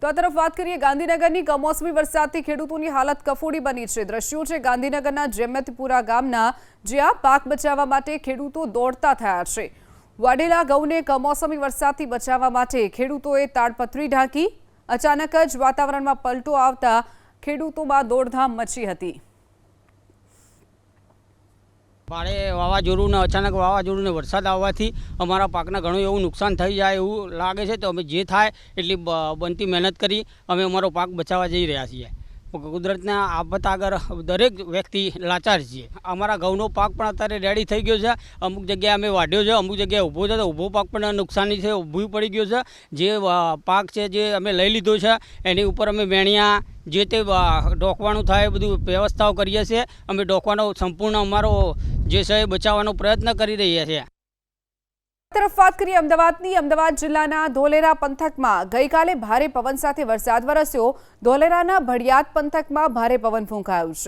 તો આ તરફ વાત કરીએ ગાંધીનગરની કમોસમી વરસાદથી ખેડૂતોની હાલત કફોડી બની છે। દ્રશ્યો છે ગાંધીનગરના જેમતપુરા ગામના, જ્યાં પાક બચાવવા માટે ખેડૂતો દોડતા થયા છે। વાઢેલા ઘઉંને કમોસમી વરસાદથી બચાવવા માટે ખેડૂતોએ તાડપત્રી ઢાંકી। અચાનક જ વાતાવરણમાં પલટો આવતા ખેડૂતોમાં દોડધામ મચી હતી। ભારે વાવાઝોડું ને અચાનક વાવાઝોડું ને વરસાદ આવવાથી અમારા પાકને ઘણું એવું નુકસાન થઈ જાય એવું લાગે છે। તો અમે જે થાય એટલી બનતી મહેનત કરી અમે અમારો પાક બચાવવા જઈ રહ્યા છીએ। કુદરતના આફત આગળ દરેક વ્યક્તિ લાચાર છે। અમારા ઘઉંનો પાક પણ અત્યારે રેડી થઈ ગયો છે। અમુક જગ્યાએ અમે વાઢ્યો છે, અમુક જગ્યાએ ઊભો છે, તો ઊભો પાક પણ નુકસાની છે, ઊભું પડી ગયો છે। જે પાક છે જે અમે લઈ લીધો છે એની ઉપર અમે વેણિયા જે તે ડોકવાનું થાય બધું વ્યવસ્થાઓ કરીએ છીએ। અમે ડોકવાનો સંપૂર્ણ અમારો જે છે બચાવવાનો પ્રયત્ન કરી રહ્યા છીએ। તરફ વાત કરીએ અમદાવાદની। અમદાવાદ જિલ્લાના ધોલેરા પંથકમાં ગઈકાલે ભારે પવન સાથે વરસાદ વરસ્યો। ધોલેરાના ભડિયાદ પંથકમાં ભારે પવન ફૂંકાયો છે।